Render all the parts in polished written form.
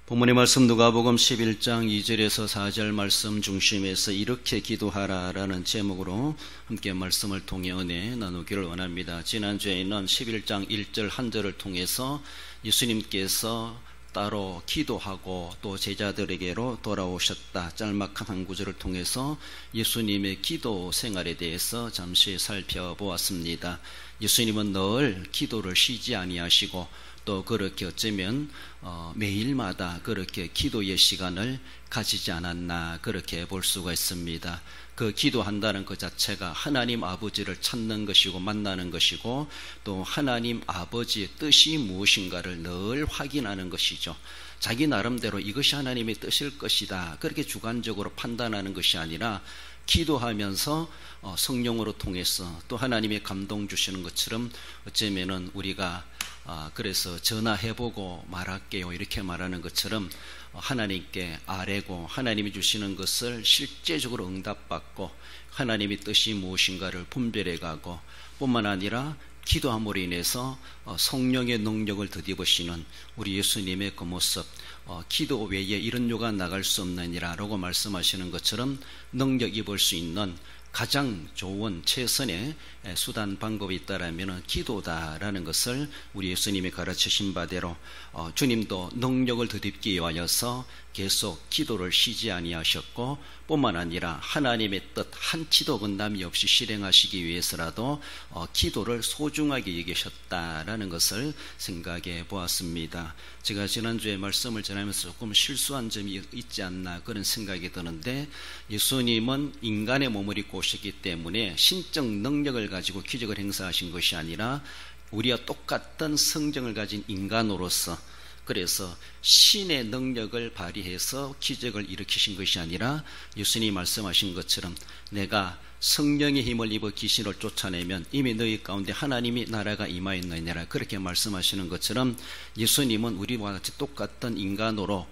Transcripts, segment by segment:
본문의 말씀 누가복음 11장 2절에서 4절 말씀 중심에서 이렇게 기도하라라는 제목으로 함께 말씀을 통해 은혜 나누기를 원합니다. 지난주에는 11장 1절 한 절을 통해서 예수님께서 따로 기도하고 또 제자들에게로 돌아오셨다. 짤막한 한 구절을 통해서 예수님의 기도 생활에 대해서 잠시 살펴보았습니다. 예수님은 늘 기도를 쉬지 아니하시고 또 그렇게 어쩌면 매일마다 그렇게 기도의 시간을 가지지 않았나 그렇게 볼 수가 있습니다. 그 기도한다는 것 자체가 하나님 아버지를 찾는 것이고 만나는 것이고 또 하나님 아버지의 뜻이 무엇인가를 늘 확인하는 것이죠. 자기 나름대로 이것이 하나님의 뜻일 것이다 그렇게 주관적으로 판단하는 것이 아니라 기도하면서 성령으로 통해서 또 하나님의 감동 주시는 것처럼 어쩌면은 우리가 그래서 전화해보고 말할게요 이렇게 말하는 것처럼 하나님께 아뢰고 하나님이 주시는 것을 실제적으로 응답받고 하나님의 뜻이 무엇인가를 분별해가고 뿐만 아니라 기도함으로 인해서 성령의 능력을 덧입으시는 우리 예수님의 그 모습, 기도 외에 이런 요가 나갈 수 없느니라 라고 말씀하시는 것처럼 능력 입을 수 있는 가장 좋은 최선의 수단 방법이 있다라면 기도다라는 것을 우리 예수님이 가르치신 바대로 주님도 능력을 덧입기 위하여서 계속 기도를 쉬지 아니하셨고 뿐만 아니라 하나님의 뜻 한치도 건담이 없이 실행하시기 위해서라도 기도를 소중하게 여기셨다라는 것을 생각해 보았습니다. 제가 지난주에 말씀을 전하면서 조금 실수한 점이 있지 않나 그런 생각이 드는데 예수님은 인간의 몸을 입고 오셨기 때문에 신적 능력을 가지고 기적을 행사하신 것이 아니라 우리와 똑같은 성정을 가진 인간으로서 그래서 신의 능력을 발휘해서 기적을 일으키신 것이 아니라 예수님이 말씀하신 것처럼 내가 성령의 힘을 입어 귀신을 쫓아내면 이미 너희 가운데 하나님이 나라가 임하였느니라 그렇게 말씀하시는 것처럼 예수님은 우리와 같이 똑같은 인간으로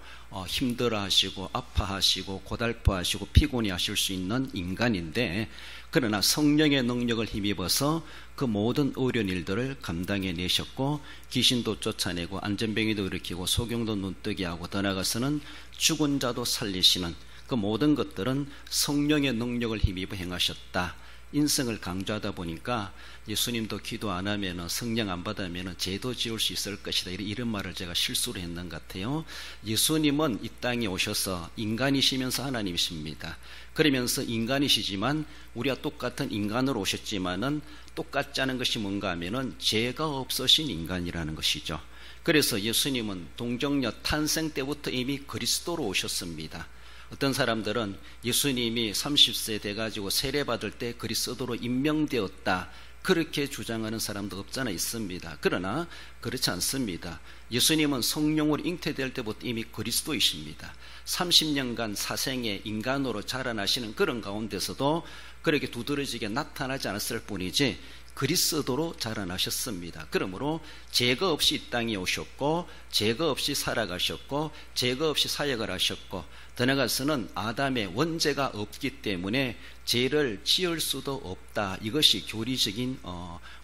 힘들어하시고 아파하시고 고달퍼하시고 피곤해 하실 수 있는 인간인데 그러나 성령의 능력을 힘입어서 그 모든 어려운 일들을 감당해 내셨고 귀신도 쫓아내고 안전병이도 일으키고 소경도 눈뜨게 하고 더 나아가서는 죽은 자도 살리시는 그 모든 것들은 성령의 능력을 힘입어 행하셨다. 인성을 강조하다 보니까 예수님도 기도 안 하면 성령 안 받으면 죄도 지을 수 있을 것이다 이런 말을 제가 실수로 했는 것 같아요. 예수님은 이 땅에 오셔서 인간이시면서 하나님이십니다. 그러면서 인간이시지만 우리와 똑같은 인간으로 오셨지만은 똑같지 않은 것이 뭔가 하면은 죄가 없으신 인간이라는 것이죠. 그래서 예수님은 동정녀 탄생 때부터 이미 그리스도로 오셨습니다. 어떤 사람들은 예수님이 30세 돼가지고 세례받을 때 그리스도로 임명되었다 그렇게 주장하는 사람도 없잖아 있습니다. 그러나 그렇지 않습니다. 예수님은 성령으로 잉태될 때부터 이미 그리스도이십니다. 30년간 사생에 인간으로 자라나시는 그런 가운데서도 그렇게 두드러지게 나타나지 않았을 뿐이지 그리스도로 자라나셨습니다. 그러므로 죄가 없이 이 땅에 오셨고 죄가 없이 살아가셨고 죄가 없이 사역을 하셨고 더 나아가서는 아담의 원죄가 없기 때문에 죄를 지을 수도 없다. 이것이 교리적인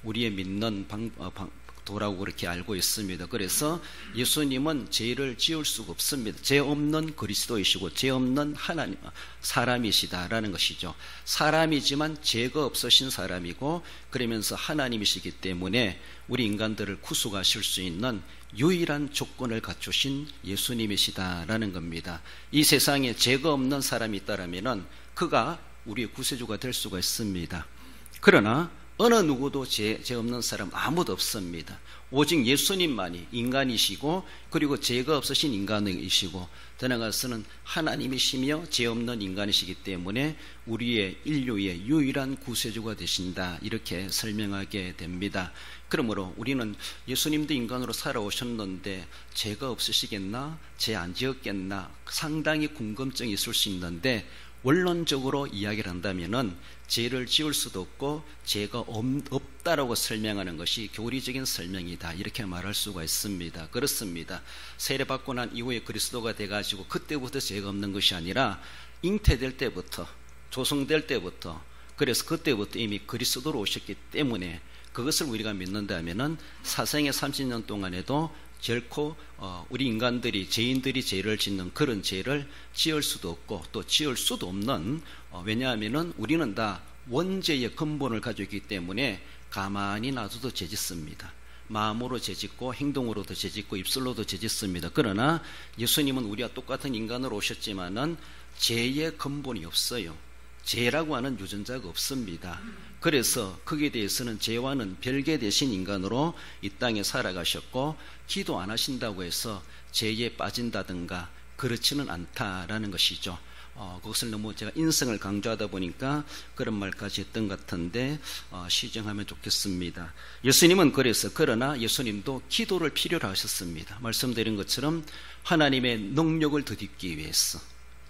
우리의 믿는 도라고 그렇게 알고 있습니다. 그래서 예수님은 죄를 지을 수가 없습니다. 죄 없는 그리스도이시고 죄 없는 하나님 사람이시다라는 것이죠. 사람이지만 죄가 없으신 사람이고 그러면서 하나님이시기 때문에 우리 인간들을 구속하실 수 있는 유일한 조건을 갖추신 예수님이시다라는 겁니다. 이 세상에 죄가 없는 사람이 있다라면은 그가 우리의 구세주가 될 수가 있습니다. 그러나 어느 누구도 죄 없는 사람 아무도 없습니다. 오직 예수님만이 인간이시고 그리고 죄가 없으신 인간이시고 더 나아가서는 하나님이시며 죄 없는 인간이시기 때문에 우리의 인류의 유일한 구세주가 되신다 이렇게 설명하게 됩니다. 그러므로 우리는 예수님도 인간으로 살아오셨는데 죄가 없으시겠나? 죄 안 지었겠나? 상당히 궁금증이 있을 수 있는데 원론적으로 이야기를 한다면은 죄를 지을 수도 없고 죄가 없다라고 설명하는 것이 교리적인 설명이다 이렇게 말할 수가 있습니다. 그렇습니다. 세례받고 난 이후에 그리스도가 돼가지고 그때부터 죄가 없는 것이 아니라 잉태될 때부터 조성될 때부터 그래서 그때부터 이미 그리스도로 오셨기 때문에 그것을 우리가 믿는다면은 사생의 30년 동안에도 결코 우리 인간들이 죄인들이 죄를 짓는 그런 죄를 지을 수도 없고 또 지을 수도 없는 왜냐하면은 우리는 다 원죄의 근본을 가지고 있기 때문에 가만히 놔둬도 죄 짓습니다. 마음으로 죄짓고 행동으로도 죄짓고 입술로도 죄짓습니다. 그러나 예수님은 우리와 똑같은 인간으로 오셨지만은 죄의 근본이 없어요. 죄라고 하는 유전자가 없습니다. 그래서 거기에 대해서는 죄와는 별개 되신 인간으로 이 땅에 살아가셨고 기도 안 하신다고 해서 죄에 빠진다든가 그렇지는 않다라는 것이죠. 그것을 너무 제가 인성을 강조하다 보니까 그런 말까지 했던 것 같은데 시정하면 좋겠습니다. 예수님은 그러나 예수님도 기도를 필요로 하셨습니다. 말씀드린 것처럼 하나님의 능력을 덧입기 위해서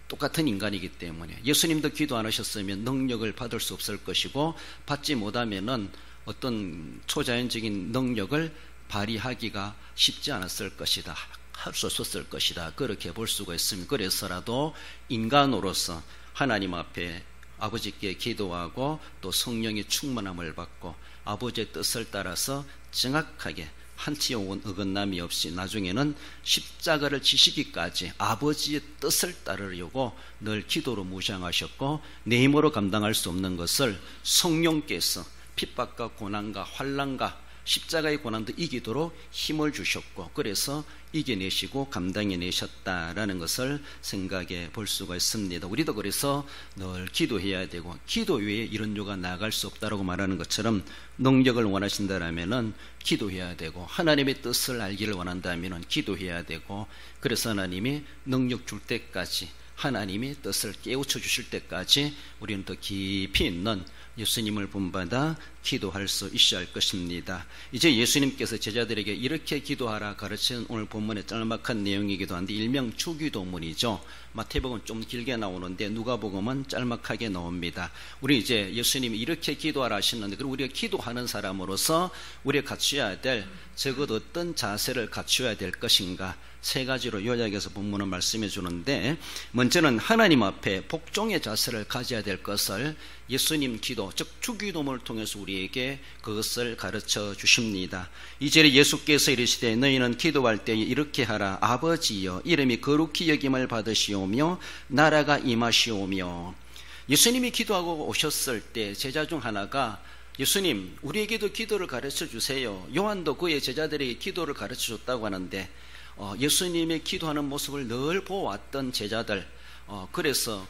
똑같은 인간이기 때문에 예수님도 기도 안 하셨으면 능력을 받을 수 없을 것이고 받지 못하면은 어떤 초자연적인 능력을 발휘하기가 쉽지 않았을 것이다. 할 수 없었을 것이다. 그렇게 볼 수가 있습니다. 그래서라도 인간으로서 하나님 앞에 아버지께 기도하고 또 성령의 충만함을 받고 아버지의 뜻을 따라서 정확하게 한치 어긋남이 없이 나중에는 십자가를 지시기까지 아버지의 뜻을 따르려고 늘 기도로 무장하셨고 내 힘으로 감당할 수 없는 것을 성령께서 핍박과 고난과 환난과 십자가의 고난도 이기도록 힘을 주셨고 그래서 이겨내시고 감당해내셨다라는 것을 생각해 볼 수가 있습니다. 우리도 그래서 늘 기도해야 되고 기도 외에 이런 요가 나아갈 수 없다라고 말하는 것처럼 능력을 원하신다라면은 기도해야 되고 하나님의 뜻을 알기를 원한다면은 기도해야 되고 그래서 하나님이 능력 줄 때까지 하나님의 뜻을 깨우쳐 주실 때까지 우리는 더 깊이 있는 예수님을 본받아 기도할 수 있어야 할 것입니다. 이제 예수님께서 제자들에게 이렇게 기도하라 가르치는 오늘 본문의 짤막한 내용이기도 한데 일명 주기도문이죠. 마태복음은 좀 길게 나오는데 누가복음은 짤막하게 나옵니다. 우리 이제 예수님이 이렇게 기도하라 하시는데 그럼 우리가 기도하는 사람으로서 우리가 갖춰야 될 적어도 어떤 자세를 갖춰야 될 것인가 세 가지로 요약해서 본문은 말씀해 주는데 먼저는 하나님 앞에 복종의 자세를 가져야 될 것을 예수님 기도 즉 주기도문을 통해서 우리에게 그것을 가르쳐 주십니다. 2절에 예수께서 이르시되 너희는 기도할 때에 이렇게 하라. 아버지여 이름이 거룩히 여김을 받으시오며 나라가 임하시오며. 예수님이 기도하고 오셨을 때 제자 중 하나가 예수님 우리에게도 기도를 가르쳐 주세요. 요한도 그의 제자들에게 기도를 가르쳐 줬다고 하는데 예수님의 기도하는 모습을 늘 보아왔던 제자들 그래서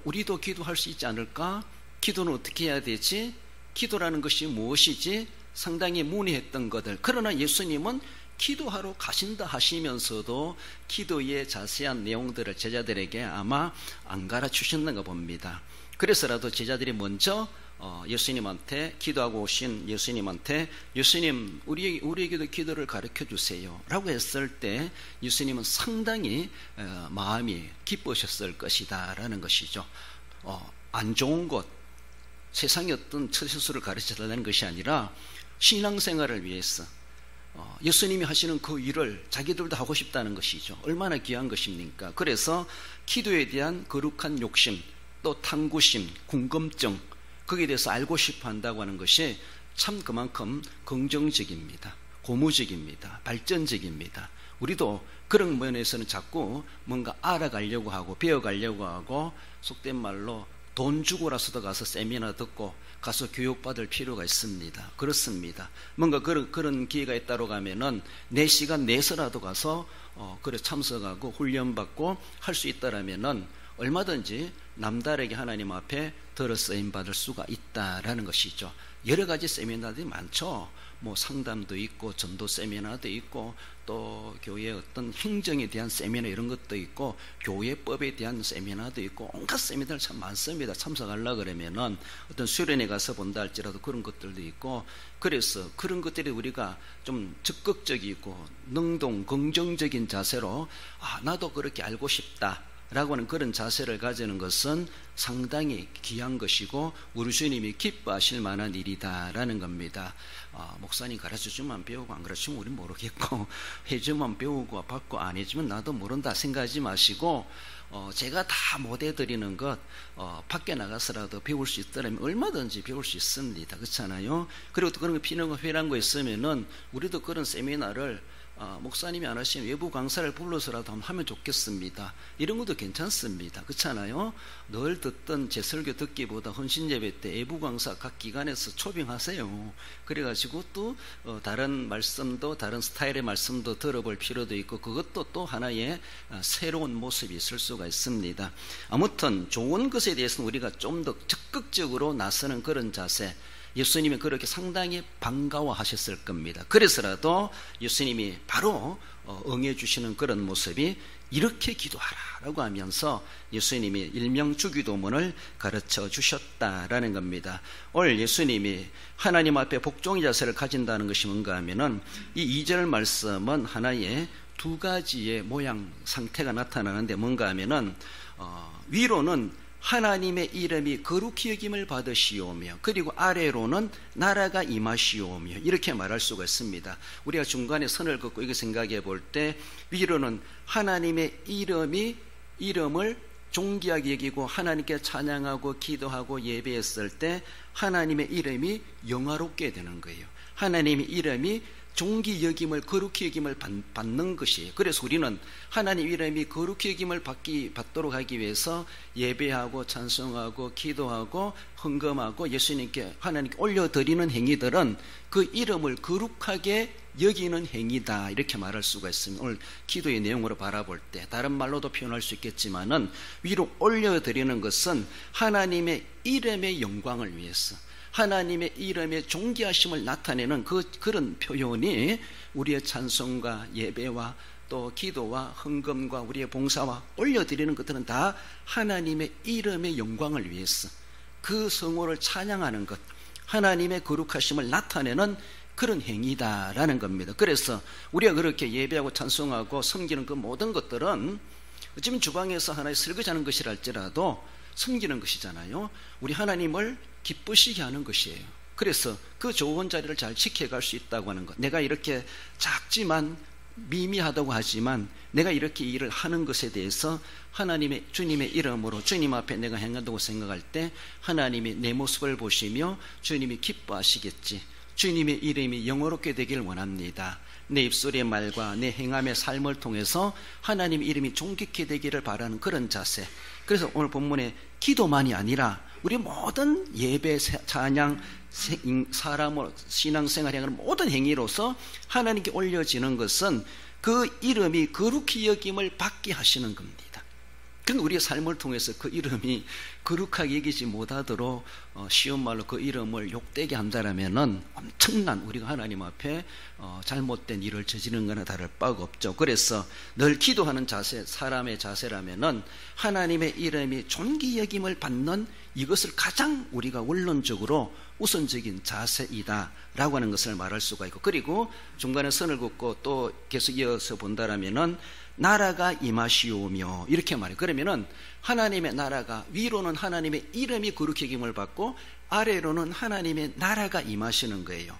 우리도 기도할 수 있지 않을까? 기도는 어떻게 해야 되지? 기도라는 것이 무엇이지? 상당히 문의했던 것들. 그러나 예수님은 기도하러 가신다 하시면서도 기도의 자세한 내용들을 제자들에게 아마 안 가르치셨는가 봅니다. 그래서라도 제자들이 먼저 예수님한테 기도하고 오신 예수님한테 예수님 우리에게도 기도를 가르쳐 주세요 라고 했을 때 예수님은 상당히 마음이 기쁘셨을 것이다 라는 것이죠. 안 좋은 것 세상의 어떤 처세술을 가르쳐달라는 것이 아니라 신앙생활을 위해서 예수님이 하시는 그 일을 자기들도 하고 싶다는 것이죠. 얼마나 귀한 것입니까? 그래서 기도에 대한 거룩한 욕심 또 탐구심 궁금증 거기에 대해서 알고 싶어 한다고 하는 것이 참 그만큼 긍정적입니다. 고무적입니다. 발전적입니다. 우리도 그런 면에서는 자꾸 뭔가 알아가려고 하고 배워가려고 하고 속된 말로 돈 주고라서도 가서 세미나 듣고 가서 교육받을 필요가 있습니다. 그렇습니다. 뭔가 그런 기회가 있다고 가면은 내 시간 내서라도 가서 그래 참석하고 훈련받고 할 수 있다라면은 얼마든지 남다르게 하나님 앞에 들어 쓰임 받을 수가 있다라는 것이죠. 여러 가지 세미나들이 많죠. 뭐 상담도 있고 전도 세미나도 있고 또 교회의 어떤 행정에 대한 세미나 이런 것도 있고 교회법에 대한 세미나도 있고 온갖 세미나들 참 많습니다. 참석하려고 그러면은 어떤 수련회 가서 본다 할지라도 그런 것들도 있고 그래서 그런 것들이 우리가 좀 적극적이고 능동 긍정적인 자세로 나도 그렇게 알고 싶다 라고 하는 그런 자세를 가지는 것은 상당히 귀한 것이고 우리 주님이 기뻐하실 만한 일이다라는 겁니다. 목사님 가르쳐주면 배우고 안 가르쳐주면 우린 모르겠고 해주면 배우고 받고 안 해주면 나도 모른다 생각하지 마시고 제가 다 못해드리는 것 밖에 나가서라도 배울 수 있다면 얼마든지 배울 수 있습니다. 그렇잖아요. 그리고 또 그런 거 필요한 거 있으면은 우리도 그런 세미나를 목사님이 안 하시면 외부 강사를 불러서라도 한번 하면 좋겠습니다. 이런 것도 괜찮습니다. 그렇잖아요. 늘 듣던 제 설교 듣기보다 헌신예배 때 외부 강사 각 기관에서 초빙하세요. 그래가지고 또 다른 말씀도 다른 스타일의 말씀도 들어볼 필요도 있고, 그것도 또 하나의 새로운 모습이 있을 수가 있습니다. 아무튼 좋은 것에 대해서는 우리가 좀 더 적극적으로 나서는 그런 자세, 예수님이 그렇게 상당히 반가워하셨을 겁니다. 그래서라도 예수님이 바로 응해주시는 그런 모습이 이렇게 기도하라라고 하면서 예수님이 일명 주기도문을 가르쳐 주셨다라는 겁니다. 오늘 예수님이 하나님 앞에 복종의 자세를 가진다는 것이 뭔가 하면은 이 2절 말씀은 하나의 두 가지의 모양 상태가 나타나는데, 뭔가 하면은 위로는 하나님의 이름이 거룩히 여김을 받으시오며, 그리고 아래로는 나라가 임하시오며, 이렇게 말할 수가 있습니다. 우리가 중간에 선을 긋고 이렇게 생각해 볼 때, 위로는 하나님의 이름을 존귀하게 여기고 하나님께 찬양하고 기도하고 예배했을 때 하나님의 이름이 영화롭게 되는 거예요. 하나님의 이름이 존귀 여김을, 거룩히 여김을 받는 것이에요. 그래서 우리는 하나님 이름이 거룩히 여김을 받도록 하기 위해서 예배하고 찬송하고 기도하고 헌금하고 예수님께, 하나님께 올려드리는 행위들은 그 이름을 거룩하게 여기는 행위다, 이렇게 말할 수가 있습니다. 오늘 기도의 내용으로 바라볼 때 다른 말로도 표현할 수 있겠지만은, 위로 올려드리는 것은 하나님의 이름의 영광을 위해서, 하나님의 이름의 존귀하심을 나타내는 그런 표현이 우리의 찬송과 예배와 또 기도와 헌금과 우리의 봉사와 올려드리는 것들은 다 하나님의 이름의 영광을 위해서 그 성호를 찬양하는 것, 하나님의 거룩하심을 나타내는 그런 행위다라는 겁니다. 그래서 우리가 그렇게 예배하고 찬송하고 섬기는 그 모든 것들은 어쩌면 주방에서 하나의 설거지하는 것이랄지라도 섬기는 것이잖아요. 우리 하나님을 기쁘시게 하는 것이에요. 그래서 그 좋은 자리를 잘 지켜갈 수 있다고 하는 것, 내가 이렇게 작지만 미미하다고 하지만 내가 이렇게 일을 하는 것에 대해서 하나님의, 주님의 이름으로 주님 앞에 내가 행한다고 생각할 때 하나님이 내 모습을 보시며 주님이 기뻐하시겠지, 주님의 이름이 영어롭게 되길 원합니다, 내 입술의 말과 내 행함의 삶을 통해서 하나님의 이름이 존귀케 되기를 바라는 그런 자세. 그래서 오늘 본문에 기도만이 아니라 우리 모든 예배, 찬양, 사람으로 신앙생활 행하는 모든 행위로서 하나님께 올려지는 것은 그 이름이 거룩히 여김을 받게 하시는 겁니다. 그러니까 우리의 삶을 통해서 그 이름이 거룩하게 여기지 못하도록 쉬운 말로 그 이름을 욕되게 한다라면은 엄청난, 우리가 하나님 앞에 잘못된 일을 저지르는 거나 다를 바가 없죠. 그래서 늘 기도하는 자세, 사람의 자세라면은 하나님의 이름이 존귀 여김을 받는 이것을 가장 우리가 원론적으로 우선적인 자세이다라고 하는 것을 말할 수가 있고, 그리고 중간에 선을 긋고 또 계속 이어서 본다라면은 나라가 임하시오며, 이렇게 말해요. 그러면은 하나님의 나라가, 위로는 하나님의 이름이 거룩히 여김을 받고 아래로는 하나님의 나라가 임하시는 거예요.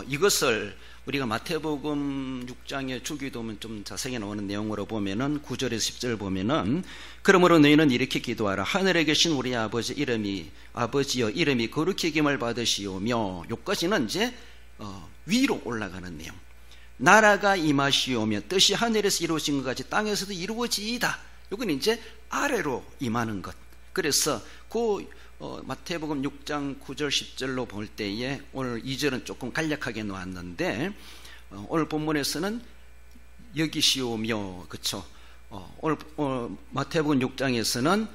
이것을 우리가 마태복음 6장의 주기도문 좀 자세히 나오는 내용으로 보면은 9절에서 10절 보면은, 그러므로 너희는 이렇게 기도하라. 하늘에 계신 우리 아버지여 이름이 거룩히 여김을 받으시오며, 여기까지는 이제 위로 올라가는 내용. 나라가 임하시오며 뜻이 하늘에서 이루어진 것 같이 땅에서도 이루어지이다. 이건 이제 아래로 임하는 것. 그래서 그 마태복음 6장 9절 10절로 볼 때에 오늘 2절은 조금 간략하게 놓았는데, 오늘 본문에서는 여기시오며, 그렇죠? 오늘 마태복음 6장에서는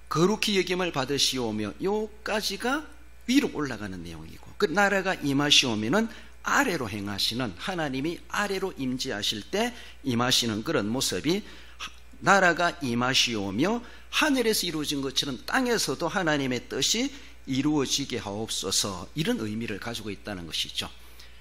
거룩히 여김을 받으시오며, 요까지가 위로 올라가는 내용이고, 그 나라가 임하시오면은 아래로 행하시는, 하나님이 아래로 임재하실 때 임하시는 그런 모습이, 나라가 임하시오며 하늘에서 이루어진 것처럼 땅에서도 하나님의 뜻이 이루어지게 하옵소서, 이런 의미를 가지고 있다는 것이죠.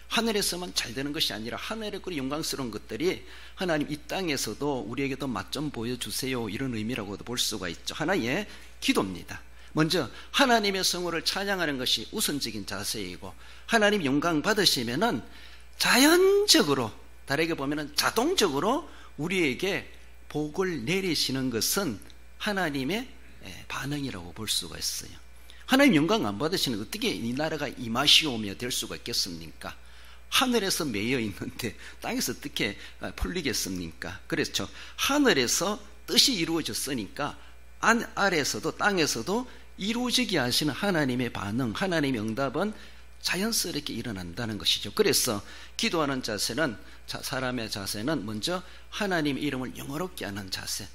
하늘에서만 잘 되는 것이 아니라 하늘의 그 영광스러운 것들이 하나님 이 땅에서도 우리에게도 맛 좀 보여주세요, 이런 의미라고도 볼 수가 있죠. 하나의 기도입니다. 먼저 하나님의 성호를 찬양하는 것이 우선적인 자세이고, 하나님 영광 받으시면은 자연적으로, 다르게 보면은 자동적으로 우리에게 복을 내리시는 것은 하나님의 반응이라고 볼 수가 있어요. 하나님 영광 안 받으시는 어떻게 이 나라가 임하시오며 될 수가 있겠습니까? 하늘에서 매여 있는데 땅에서 어떻게 풀리겠습니까? 그렇죠. 하늘에서 뜻이 이루어졌으니까 아래에서도 땅에서도 이루어지게 하시는 하나님의 반응, 하나님의 응답은 자연스럽게 일어난다는 것이죠. 그래서 기도하는 자세는, 사람의 자세는 먼저 하나님의 이름을 영어롭게 하는 자세.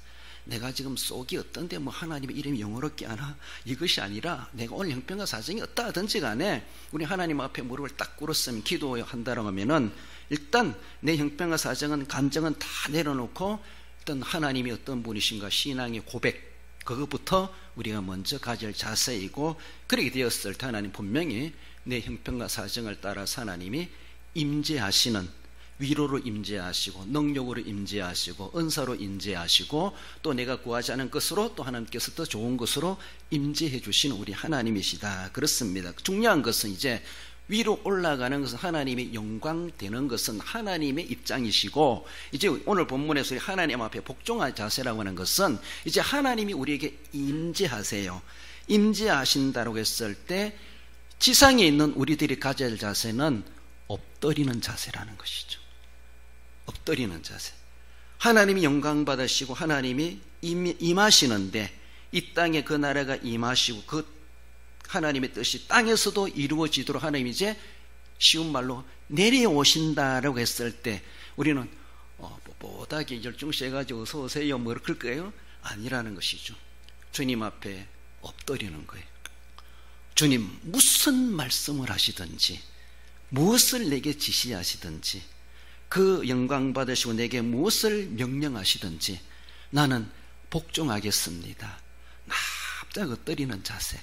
내가 지금 속이 어떤데 뭐 하나님의 이름이 영어롭게 하나? 이것이 아니라 내가 오늘 형편과 사정이 어떠하든지 간에 우리 하나님 앞에 무릎을 딱 꿇었으면, 기도한다라고 하면은 일단 내 형편과 사정은, 감정은 다 내려놓고 일단 하나님이 어떤 분이신가 신앙의 고백, 그것부터 우리가 먼저 가질 자세이고, 그렇게 되었을 때 하나님 분명히 내 형편과 사정을 따라서 하나님이 임재하시는, 위로로 임재하시고 능력으로 임재하시고 은사로 임재하시고 또 내가 구하지 않은 것으로 또 하나님께서 더 좋은 것으로 임재해 주시는 우리 하나님이시다. 그렇습니다. 중요한 것은 이제 위로 올라가는 것은 하나님의 영광 되는 것은 하나님의 입장이시고, 이제 오늘 본문에서 하나님 앞에 복종할 자세라고 하는 것은 이제 하나님이 우리에게 임재하세요. 임재하신다고 했을 때 지상에 있는 우리들이 가질 자세는 엎드리는 자세라는 것이죠. 엎드리는 자세. 하나님이 영광 받으시고 하나님이 임하시는데, 이 땅에 그 나라가 임하시고 그 하나님의 뜻이 땅에서도 이루어지도록 하나님이 이제 쉬운 말로 내려오신다라고 했을 때 우리는 뻣뻣하게 열중시해가지고 어서 오세요 뭐 그럴 거예요? 아니라는 것이죠. 주님 앞에 엎드리는 거예요. 주님 무슨 말씀을 하시든지 무엇을 내게 지시하시든지 그 영광 받으시고 내게 무엇을 명령하시든지 나는 복종하겠습니다. 납작 엎드리는 자세,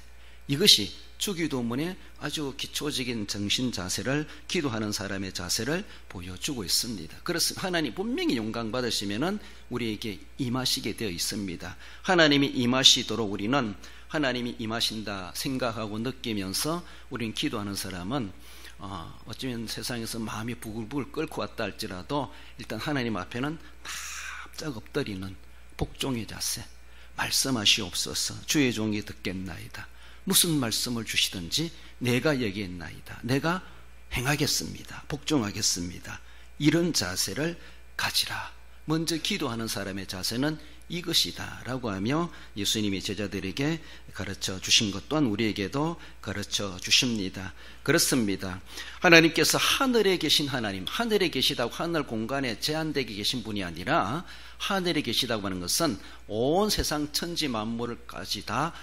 이것이 주기도문의 아주 기초적인 정신 자세를, 기도하는 사람의 자세를 보여주고 있습니다. 그래서 하나님 분명히 영광 받으시면은 우리에게 임하시게 되어 있습니다. 하나님이 임하시도록 우리는 하나님이 임하신다 생각하고 느끼면서 우리는 기도하는 사람은 어쩌면 세상에서 마음이 부글부글 끓고 왔다 할지라도 일단 하나님 앞에는 납작 엎드리는 복종의 자세. 말씀하시옵소서. 주의 종이 듣겠나이다. 무슨 말씀을 주시든지 내가 여기있나이다. 내가 행하겠습니다. 복종하겠습니다. 이런 자세를 가지라. 먼저 기도하는 사람의 자세는 이것이다 라고 하며 예수님이 제자들에게 가르쳐 주신 것 또한 우리에게도 가르쳐 주십니다. 그렇습니다. 하나님께서 하늘에 계신 하나님, 하늘에 계시다고 하늘 공간에 제한되게 계신 분이 아니라 하늘에 계시다고 하는 것은 온 세상 천지 만물까지 다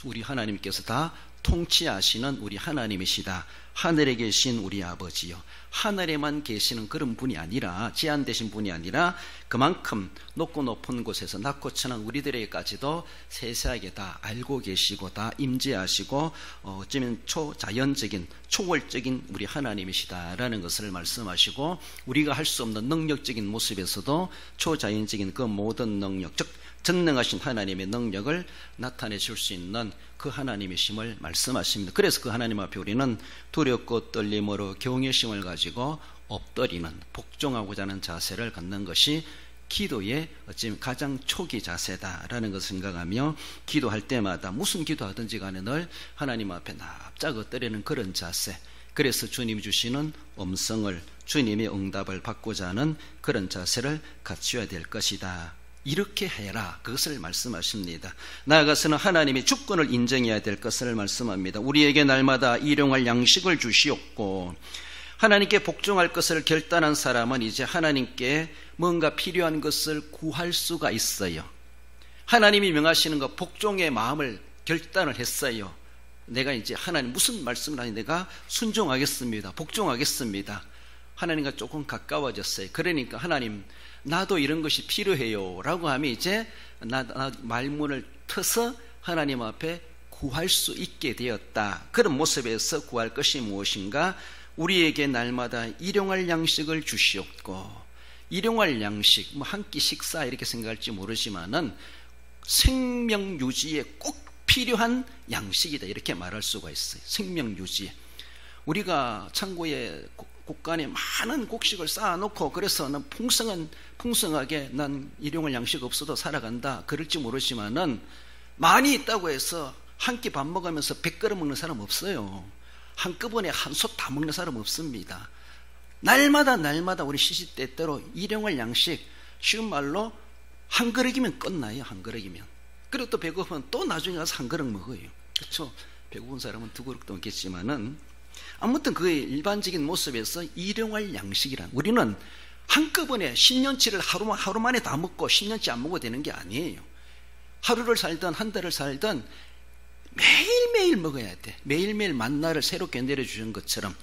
우리 하나님께서 다 통치하시는 우리 하나님이시다. 하늘에 계신 우리 아버지요, 하늘에만 계시는 그런 분이 아니라, 제한되신 분이 아니라 그만큼 높고 높은 곳에서 낮고 천한 우리들에게까지도 세세하게 다 알고 계시고 다 임재하시고 어쩌면 초자연적인 초월적인 우리 하나님이시다라는 것을 말씀하시고, 우리가 할 수 없는 능력적인 모습에서도 초자연적인 그 모든 능력, 즉 전능하신 하나님의 능력을 나타내 줄 수 있는 그 하나님이심을 말씀하십니다. 그래서 그 하나님 앞에 우리는 두렵고 떨림으로 경외심을 가지고 엎드리는, 복종하고자 하는 자세를 갖는 것이 기도의 어쩌면 가장 초기 자세다라는 것을 생각하며 기도할 때마다 무슨 기도하든지 간에 늘 하나님 앞에 납작 엎드리는 그런 자세, 그래서 주님이 주시는 음성을, 주님의 응답을 받고자 하는 그런 자세를 갖춰야 될 것이다. 이렇게 해라, 그것을 말씀하십니다. 나아가서는 하나님의 주권을 인정해야 될 것을 말씀합니다. 우리에게 날마다 일용할 양식을 주시옵고, 하나님께 복종할 것을 결단한 사람은 이제 하나님께 뭔가 필요한 것을 구할 수가 있어요. 하나님이 명하시는 것, 복종의 마음을 결단을 했어요. 내가 이제 하나님 무슨 말씀을 하니 내가 순종하겠습니다. 복종하겠습니다. 하나님과 조금 가까워졌어요. 그러니까 하나님 나도 이런 것이 필요해요 라고 하면 이제 말문을 터서 하나님 앞에 구할 수 있게 되었다. 그런 모습에서 구할 것이 무엇인가? 우리에게 날마다 일용할 양식을 주시옵고, 일용할 양식, 뭐 한 끼 식사 이렇게 생각할지 모르지만은 생명 유지에 꼭 필요한 양식이다 이렇게 말할 수가 있어요. 생명 유지. 우리가 창고에 곳간에 많은 곡식을 쌓아놓고 그래서 난 풍성하게 난 일용할 양식 없어도 살아간다 그럴지 모르지만은 많이 있다고 해서 한 끼 밥 먹으면서 100그릇 먹는 사람 없어요. 한꺼번에 한 솥 다 먹는 사람 없습니다. 날마다 우리 시시때때로 일용할 양식, 쉬운 말로 한 그릇이면 끝나요. 한 그릇이면. 그리고 또 배고프면 또 나중에 가서 한 그릇 먹어요. 그렇죠? 배고픈 사람은 두 그릇도 먹겠지만은 아무튼 그의 일반적인 모습에서 일용할 양식이란, 우리는 한꺼번에 10년치를 하루 만에 다 먹고 10년치 안 먹어도 되는 게 아니에요. 하루를 살든 한 달을 살든 매일매일 먹어야 돼. 매일매일 만나를 새롭게 내려주는 것처럼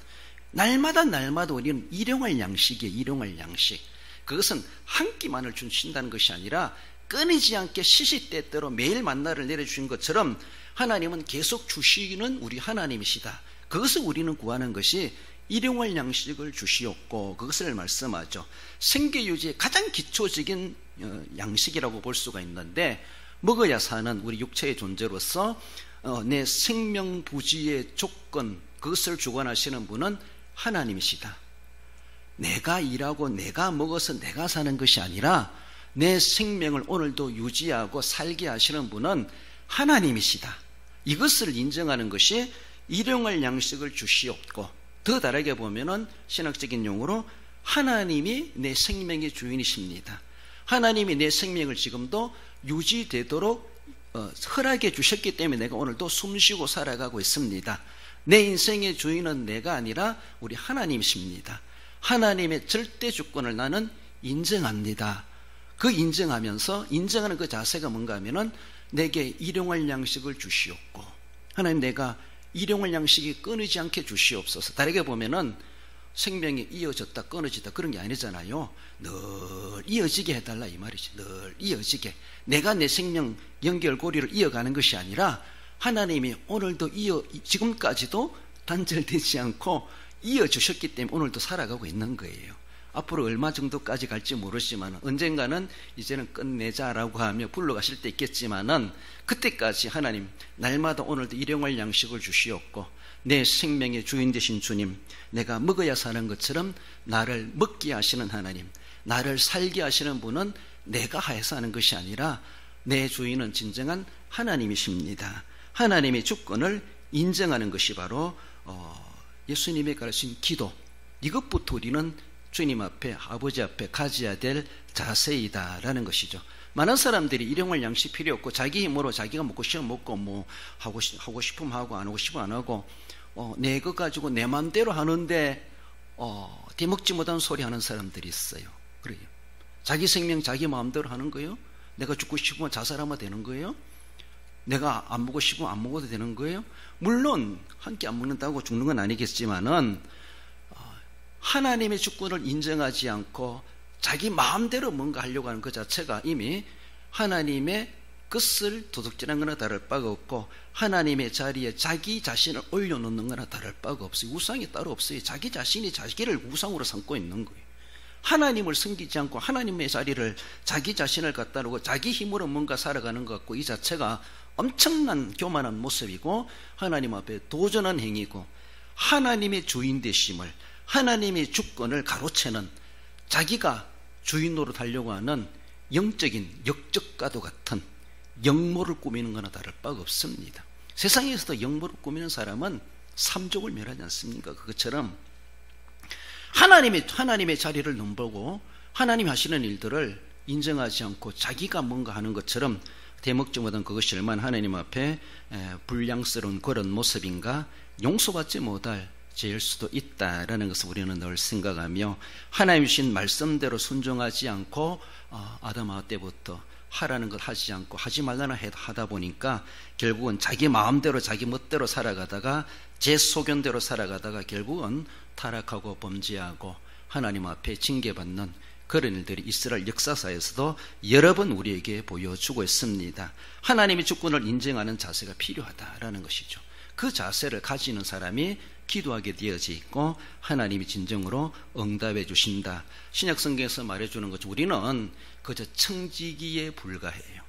날마다 우리는 일용할 양식이에요. 일용할 양식. 그것은 한 끼만을 주신다는 것이 아니라 끊이지 않게 시시때때로 매일 만나를 내려주신 것처럼 하나님은 계속 주시는 우리 하나님이시다. 그것을 우리는 구하는 것이 일용할 양식을 주시옵고, 그것을 말씀하죠. 생계유지의 가장 기초적인 양식이라고 볼 수가 있는데, 먹어야 사는 우리 육체의 존재로서 내 생명부지의 조건, 그것을 주관하시는 분은 하나님이시다. 내가 일하고 내가 먹어서 내가 사는 것이 아니라 내 생명을 오늘도 유지하고 살게 하시는 분은 하나님이시다. 이것을 인정하는 것이 일용할 양식을 주시옵고, 더 다르게 보면은 신학적인 용어로 하나님이 내 생명의 주인이십니다. 하나님이 내 생명을 지금도 유지되도록 허락해 주셨기 때문에 내가 오늘도 숨쉬고 살아가고 있습니다. 내 인생의 주인은 내가 아니라 우리 하나님이십니다. 하나님의 절대 주권을 나는 인정합니다. 그 인정하는 그 자세가 뭔가 하면은 내게 일용할 양식을 주시옵고, 하나님 내가 일용할 양식이 끊이지 않게 주시옵소서. 다르게 보면은 생명이 이어졌다 끊어지다 그런 게 아니잖아요. 늘 이어지게 해달라 이 말이지. 늘 이어지게. 내가 내 생명 연결고리를 이어가는 것이 아니라 하나님이 오늘도 지금까지도 단절되지 않고 이어주셨기 때문에 오늘도 살아가고 있는 거예요. 앞으로 얼마 정도까지 갈지 모르지만 언젠가는 이제는 끝내자라고 하며 불러가실 때 있겠지만은 그때까지 하나님 날마다 오늘도 일용할 양식을 주시옵고, 내 생명의 주인 되신 주님, 내가 먹어야 사는 것처럼 나를 먹게 하시는 하나님, 나를 살게 하시는 분은 내가 해서 하는 것이 아니라 내 주인은 진정한 하나님이십니다. 하나님의 주권을 인정하는 것이 바로 예수님이 가르친 기도, 이것부터 우리는 주님 앞에, 아버지 앞에 가져야 될 자세이다라는 것이죠. 많은 사람들이 일용할 양식 필요 없고 자기 힘으로 자기가 먹고 싶으면 먹고 뭐 하고 싶으면 하고 안 하고 싶으면 안 하고 내 것 가지고 내 마음대로 하는데 대먹지 못한 소리 하는 사람들이 있어요. 그래요. 자기 생명 자기 마음대로 하는 거예요. 내가 죽고 싶으면 자살하면 되는 거예요. 내가 안 먹고 싶으면 안 먹어도 되는 거예요. 물론 한 끼 안 먹는다고 죽는 건 아니겠지만은 하나님의 주권을 인정하지 않고 자기 마음대로 뭔가 하려고 하는 것 자체가 이미 하나님의 것을 도둑질한 거나 다를 바가 없고, 하나님의 자리에 자기 자신을 올려놓는 거나 다를 바가 없어요. 우상이 따로 없어요. 자기 자신이 자기를 우상으로 삼고 있는 거예요. 하나님을 섬기지 않고 하나님의 자리를, 자기 자신을 갖다 놓고 자기 힘으로 뭔가 살아가는 것 같고, 이 자체가 엄청난 교만한 모습이고 하나님 앞에 도전한 행위고, 하나님의 주인 되심을, 하나님의 주권을 가로채는, 자기가 주인 노릇하려고 하는 영적인 역적과도 같은 역모를 꾸미는 거나 다를 바가 없습니다. 세상에서도 역모를 꾸미는 사람은 삼족을 멸하지 않습니까? 그것처럼 하나님의 자리를 넘보고 하나님이 하시는 일들을 인정하지 않고 자기가 뭔가 하는 것처럼 대먹지 못한 그것이 얼마나 하나님 앞에 불량스러운 그런 모습인가, 용서받지 못할 죄일 수도 있다라는 것을 우리는 늘 생각하며, 하나님 주신 말씀대로 순종하지 않고 아담 하와 때부터 하라는 것 하지 않고 하지 말라는 하다 보니까 결국은 자기 마음대로 자기 멋대로 살아가다가 제 소견대로 살아가다가 결국은 타락하고 범죄하고 하나님 앞에 징계받는 그런 일들이 이스라엘 역사사에서도 여러 번 우리에게 보여주고 있습니다. 하나님의 주권을 인정하는 자세가 필요하다라는 것이죠. 그 자세를 가지는 사람이 기도하게 되어져 있고 하나님이 진정으로 응답해 주신다. 신약 성경에서 말해주는 것처럼 우리는 그저 청지기에 불과해요.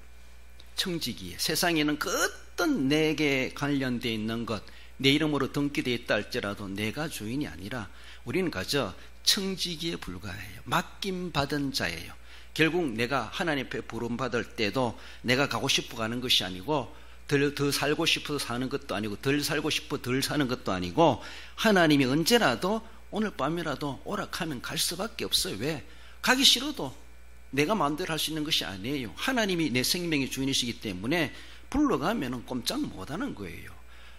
청지기에. 세상에는 그 어떤 내게 관련되어 있는 것, 내 이름으로 등기되어 있다 할지라도 내가 주인이 아니라 우리는 그저 청지기에 불과해요. 맡김받은 자예요. 결국 내가 하나님 앞에 부름받을 때도 내가 가고 싶어 가는 것이 아니고 더 살고 싶어서 사는 것도 아니고 덜 살고 싶어 덜 사는 것도 아니고 하나님이 언제라도 오늘 밤이라도 오락하면 갈 수밖에 없어요. 왜? 가기 싫어도 내가 마음대로 할 수 있는 것이 아니에요. 하나님이 내 생명의 주인이시기 때문에 불러가면 꼼짝 못하는 거예요.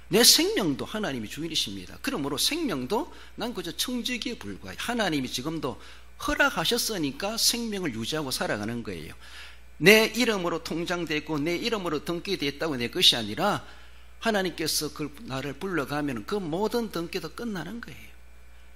내 생명도 하나님이 주인이십니다. 그러므로 생명도 난 그저 청지기에 불과해요. 하나님이 지금도 허락하셨으니까 생명을 유지하고 살아가는 거예요. 내 이름으로 통장되고 내 이름으로 등기됐다고 내 것이 아니라 하나님께서 그 나를 불러가면 그 모든 등기도 끝나는 거예요.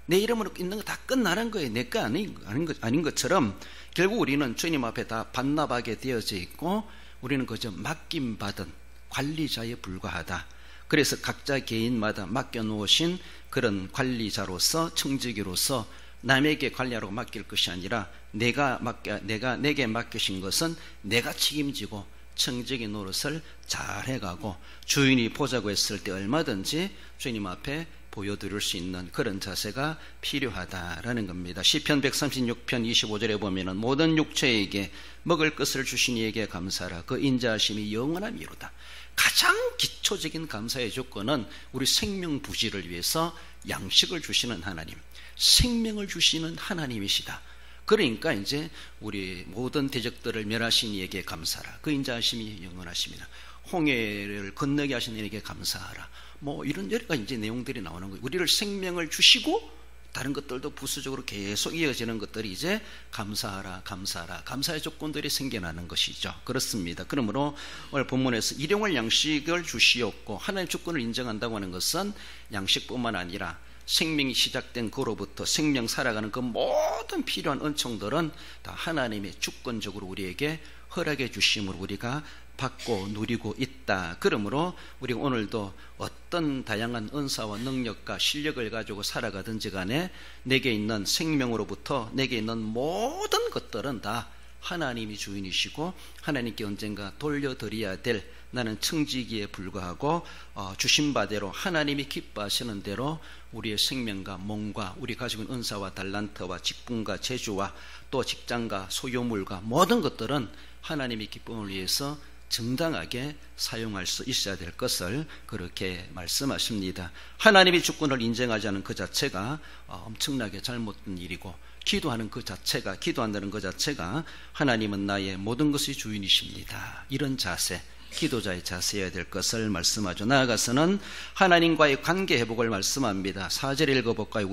내 이름으로 있는 거 다 끝나는 거예요. 내 거 아닌 것처럼 결국 우리는 주님 앞에 다 반납하게 되어져 있고 우리는 그저 맡김받은 관리자에 불과하다. 그래서 각자 개인마다 맡겨놓으신 그런 관리자로서 청지기로서 남에게 관리하라고 맡길 것이 아니라 내게 맡기신 것은 내가 책임지고 청지기 노릇을 잘 해가고 주인이 보자고 했을 때 얼마든지 주님 앞에 보여드릴 수 있는 그런 자세가 필요하다라는 겁니다. 시편 136편 25절에 보면은 모든 육체에게 먹을 것을 주신 이에게 감사하라. 그 인자하심이 영원한 이로다. 가장 기초적인 감사의 조건은 우리 생명 부지를 위해서 양식을 주시는 하나님, 생명을 주시는 하나님이시다. 그러니까 이제 우리 모든 대적들을 멸하신 이에게 감사하라. 그 인자하심이 영원하십니다. 홍해를 건너게 하신 이에게 감사하라. 뭐 이런 여러 가지 이제 내용들이 나오는 거예요. 우리를 생명을 주시고 다른 것들도 부수적으로 계속 이어지는 것들이 이제 감사하라, 감사하라, 감사의 조건들이 생겨나는 것이죠. 그렇습니다. 그러므로 오늘 본문에서 일용할 양식을 주시옵고 하나님의 주권을 인정한다고 하는 것은 양식뿐만 아니라 생명이 시작된 그로부터 생명 살아가는 그 모든 필요한 은총들은 다 하나님의 주권적으로 우리에게 허락해 주심으로 우리가 받고 누리고 있다. 그러므로 우리가 오늘도 어떤 다양한 은사와 능력과 실력을 가지고 살아가든지 간에 내게 있는 생명으로부터 내게 있는 모든 것들은 다 하나님이 주인이시고 하나님께 언젠가 돌려드려야 될 나는 청지기에 불과하고 주신 바대로 하나님이 기뻐하시는 대로 우리의 생명과 몸과 우리 가지고 있는 은사와 달란트와 직분과 재주와 또 직장과 소유물과 모든 것들은 하나님의 기쁨을 위해서 정당하게 사용할 수 있어야 될 것을 그렇게 말씀하십니다. 하나님의 주권을 인정하지 않은 그 자체가 엄청나게 잘못된 일이고 기도하는 그 자체가 기도한다는 그 자체가 하나님은 나의 모든 것이 주인이십니다. 이런 자세, 기도자의 자세여야 될 것을 말씀하죠. 나아가서는 하나님과의 관계 회복을 말씀합니다. 4절 읽어볼까요?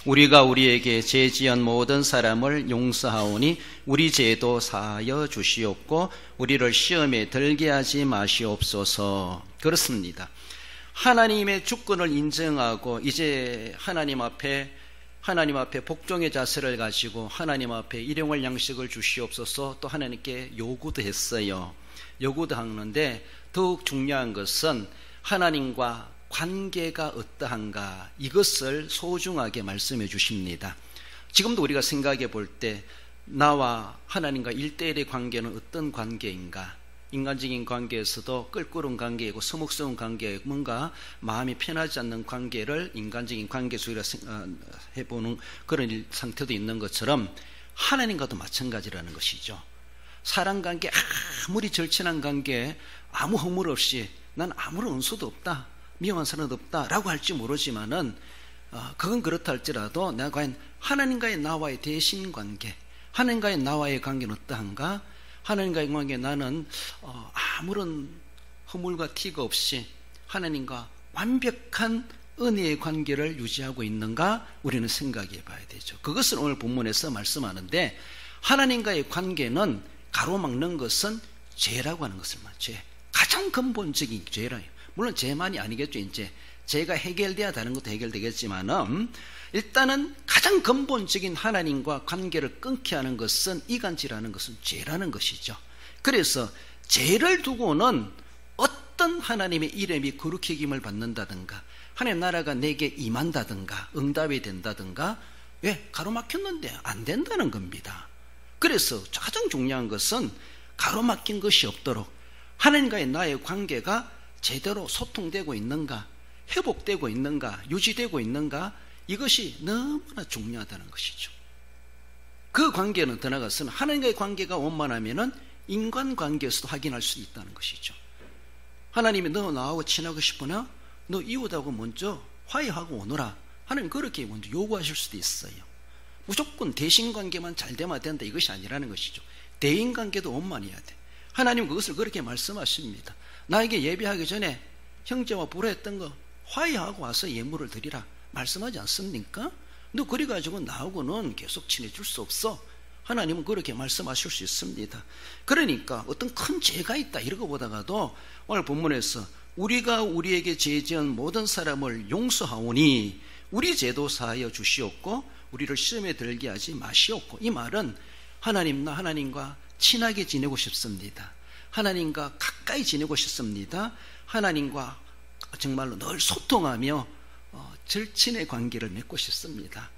우리가 우리에게 죄 지은 모든 사람을 용서하오니 우리 죄도 사하여 주시옵고 우리를 시험에 들게 하지 마시옵소서. 그렇습니다. 하나님의 주권을 인정하고 이제 하나님 앞에 복종의 자세를 가지고 하나님 앞에 일용할 양식을 주시옵소서. 또 하나님께 요구도 했어요. 요구도 하는데 더욱 중요한 것은 하나님과 관계가 어떠한가, 이것을 소중하게 말씀해 주십니다. 지금도 우리가 생각해 볼 때 나와 하나님과 1대1의 관계는 어떤 관계인가? 인간적인 관계에서도 껄끄러운 관계이고 서먹스러운 관계이고 뭔가 마음이 편하지 않는 관계를 인간적인 관계 속에서 해보는 그런 상태도 있는 것처럼 하나님과도 마찬가지라는 것이죠. 사람관계, 아무리 절친한 관계에 아무 허물 없이 난 아무런 은수도 없다, 미워한 사람도 없다 라고 할지 모르지만은 그건 그렇다 할지라도 내가 과연 하나님과의 나와의 대신 관계, 하나님과의 나와의 관계는 어떠한가? 하나님과의 관계, 나는 아무런 허물과 티가 없이 하나님과 완벽한 은혜의 관계를 유지하고 있는가? 우리는 생각해 봐야 되죠. 그것을 오늘 본문에서 말씀하는데 하나님과의 관계는 가로막는 것은 죄라고 하는 것을 죄, 가장 근본적인 죄라. 물론 죄만이 아니겠죠. 이제 죄가 해결돼야 다른 것도 해결되겠지만은 일단은 가장 근본적인 하나님과 관계를 끊게 하는 것은 이간질하는 것은 죄라는 것이죠. 그래서 죄를 두고는 어떤 하나님의 이름이 거룩히 여김을 받는다든가 하나님 나라가 내게 임한다든가 응답이 된다든가 왜? 가로막혔는데 안 된다는 겁니다. 그래서 가장 중요한 것은 가로막힌 것이 없도록 하나님과의 나의 관계가 제대로 소통되고 있는가, 회복되고 있는가, 유지되고 있는가, 이것이 너무나 중요하다는 것이죠. 그 관계는 더 나아가서는 하나님과의 관계가 원만하면은 인간관계에서도 확인할 수 있다는 것이죠. 하나님이 너 나하고 친하고 싶으나 너 이웃하고 먼저 화해하고 오너라. 하나님 그렇게 먼저 요구하실 수도 있어요. 무조건 대신관계만 잘 되면 된다 이것이 아니라는 것이죠. 대인관계도 원만해야 돼. 하나님 그것을 그렇게 말씀하십니다. 나에게 예배하기 전에 형제와 불화했던 거 화해하고 와서 예물을 드리라 말씀하지 않습니까? 너 그래가지고 나하고는 계속 친해질 수 없어. 하나님은 그렇게 말씀하실 수 있습니다. 그러니까 어떤 큰 죄가 있다 이런 것보다가도 오늘 본문에서 우리가 우리에게 죄 지은 모든 사람을 용서하오니 우리 죄도 사하여 주시옵고 우리를 시험에 들게 하지 마시옵고. 이 말은 하나님과 하나님과 친하게 지내고 싶습니다. 하나님과 가까이 지내고 싶습니다. 하나님과 정말로 늘 소통하며 절친의 관계를 맺고 싶습니다.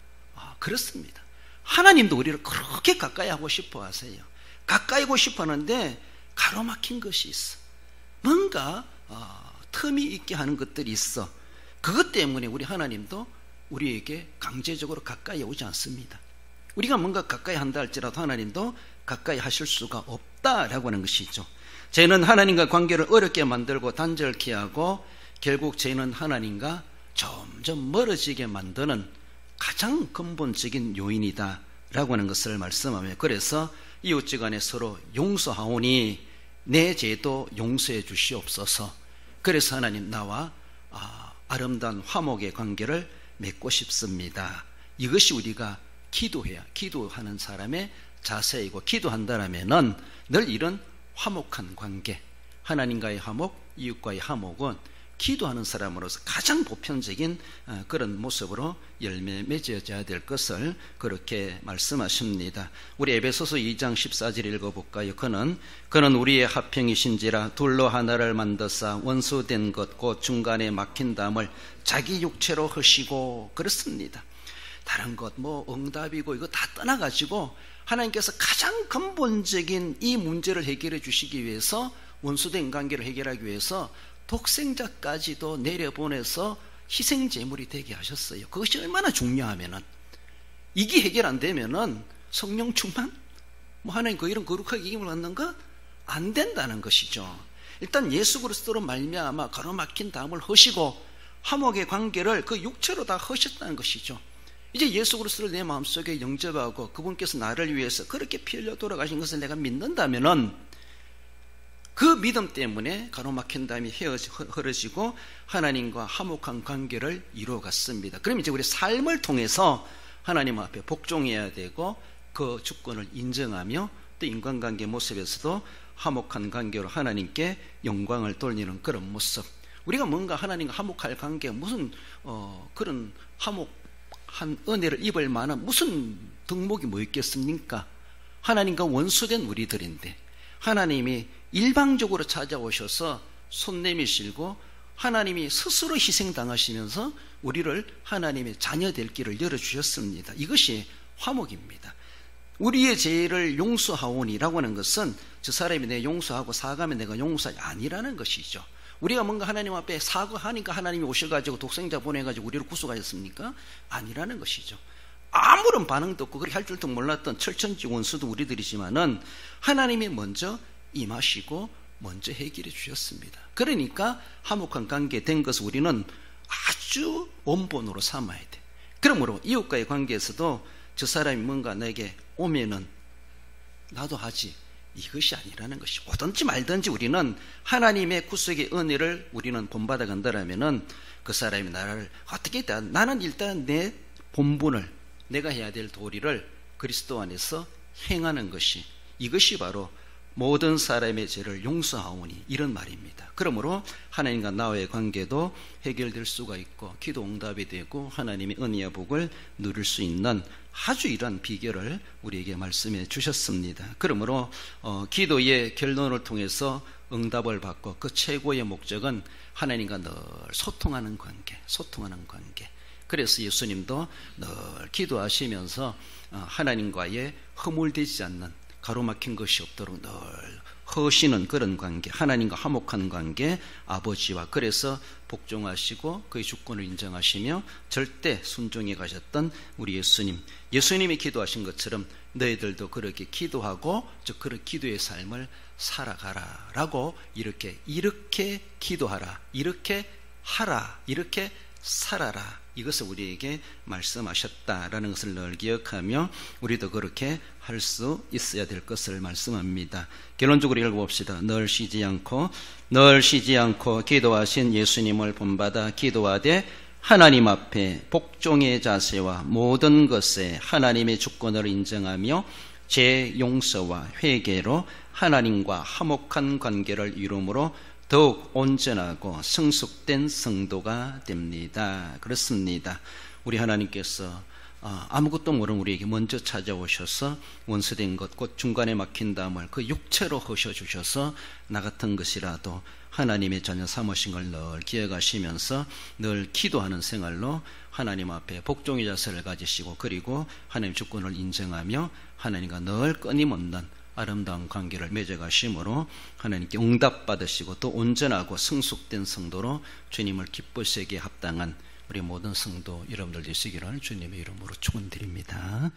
그렇습니다. 하나님도 우리를 그렇게 가까이 하고 싶어 하세요. 가까이 하고 싶어 하는데 가로막힌 것이 있어. 뭔가 틈이 있게 하는 것들이 있어. 그것 때문에 우리 하나님도 우리에게 강제적으로 가까이 오지 않습니다. 우리가 뭔가 가까이 한다 할지라도 하나님도 가까이 하실 수가 없다라고 하는 것이죠. 죄는 하나님과 관계를 어렵게 만들고 단절케 하고 결국 죄는 하나님과 점점 멀어지게 만드는 가장 근본적인 요인이다 라고 하는 것을 말씀하며, 그래서 이웃지간에 서로 용서하오니 내 죄도 용서해 주시옵소서. 그래서 하나님 나와 아름다운 화목의 관계를 맺고 싶습니다. 이것이 우리가 기도하는 사람의 자세이고, 기도한다라면은 늘 이런 화목한 관계, 하나님과의 화목, 이웃과의 화목은 기도하는 사람으로서 가장 보편적인 그런 모습으로 열매 맺어져야 될 것을 그렇게 말씀하십니다. 우리 에베소서 2장 14절 읽어볼까요? 그는 우리의 합형이신지라 둘로 하나를 만드사 원수된 것 곧 중간에 막힌 담을 자기 육체로 하시고. 그렇습니다. 다른 것 응답이고 이거 다 떠나가지고 하나님께서 가장 근본적인 이 문제를 해결해 주시기 위해서, 원수된 관계를 해결하기 위해서 독생자까지도 내려보내서 희생제물이 되게 하셨어요. 그것이 얼마나 중요하면은, 이게 해결 안 되면은 성령 충만? 하나님 이런 거룩하게 이김을 받는 거 안 된다는 것이죠. 일단 예수 그리스도로 말미암아 가로막힌 담을 허시고 화목의 관계를 그 육체로 다 허셨다는 것이죠. 이제 예수 그리스도를 내 마음속에 영접하고 그분께서 나를 위해서 그렇게 피 흘려 돌아가신 것을 내가 믿는다면은 그 믿음 때문에 가로막힌 담이 흐려지고 하나님과 화목한 관계를 이루어갔습니다. 그럼 이제 우리 삶을 통해서 하나님 앞에 복종해야 되고 그 주권을 인정하며 또 인간관계 모습에서도 화목한 관계로 하나님께 영광을 돌리는 그런 모습. 우리가 뭔가 하나님과 화목할 관계, 무슨 그런 화목한 은혜를 입을 만한 무슨 덕목이 뭐 있겠습니까? 하나님과 원수된 우리들인데 하나님이 일방적으로 찾아오셔서 손 내미시고 하나님이 스스로 희생당하시면서 우리를 하나님의 자녀 될 길을 열어주셨습니다. 이것이 화목입니다. 우리의 죄를 용서하오니라고 하는 것은 저 사람이 내 용서하고 사과하면 내가 용서가 아니라는 것이죠. 우리가 뭔가 하나님 앞에 사과하니까 하나님이 오셔가지고 독생자 보내가지고 우리를 구속하셨습니까? 아니라는 것이죠. 아무런 반응도 없고 그렇게 할 줄도 몰랐던 철천지 원수도 우리들이지만은 하나님이 먼저 임하시고 먼저 해결해 주셨습니다. 그러니까 화목한 관계 된 것을 우리는 아주 원본으로 삼아야 돼. 그러므로 이웃과의 관계에서도 저 사람이 뭔가 내게 오면은 나도 하지, 이것이 아니라는 것이, 오든지 말든지 우리는 하나님의 구속의 은혜를 우리는 본받아 간다라면은 그 사람이 나를 어떻게 했다, 나는 일단 내 본분을, 내가 해야 될 도리를 그리스도 안에서 행하는 것이, 이것이 바로 모든 사람의 죄를 용서하오니 이런 말입니다. 그러므로 하나님과 나와의 관계도 해결될 수가 있고 기도 응답이 되고 하나님의 은혜와 복을 누릴 수 있는 아주 이러한 비결을 우리에게 말씀해 주셨습니다. 그러므로 기도의 결론을 통해서 응답을 받고 그 최고의 목적은 하나님과 늘 소통하는 관계. 그래서 예수님도 늘 기도하시면서 하나님과의 허물되지 않는, 가로막힌 것이 없도록 늘 허시는 그런 관계, 하나님과 화목한 관계, 아버지와, 그래서 복종하시고 그의 주권을 인정하시며 절대 순종해 가셨던 우리 예수님이 기도하신 것처럼 너희들도 그렇게 기도하고 즉 그런 기도의 삶을 살아가라 라고 이렇게 기도하라, 이렇게 하라, 이렇게 살아라, 이것을 우리에게 말씀하셨다라는 것을 늘 기억하며 우리도 그렇게 할 수 있어야 될 것을 말씀합니다. 결론적으로 읽어봅시다. 늘 쉬지 않고 기도하신 예수님을 본받아 기도하되 하나님 앞에 복종의 자세와 모든 것에 하나님의 주권을 인정하며 제 용서와 회개로 하나님과 화목한 관계를 이루므로 더욱 온전하고 성숙된 성도가 됩니다. 그렇습니다. 우리 하나님께서 아무것도 모르는 우리에게 먼저 찾아오셔서 원수된 것, 곧 중간에 막힌 담을 그 육체로 허셔주셔서 나 같은 것이라도 하나님의 자녀 삼으신 걸 늘 기억하시면서 늘 기도하는 생활로 하나님 앞에 복종의 자세를 가지시고 그리고 하나님 주권을 인정하며 하나님과 늘 끊임없는 아름다운 관계를 맺어가심으로 하나님께 응답받으시고 또 온전하고 성숙된 성도로 주님을 기쁘시게 합당한 우리 모든 성도 여러분들 되시기를 주님의 이름으로 축원드립니다.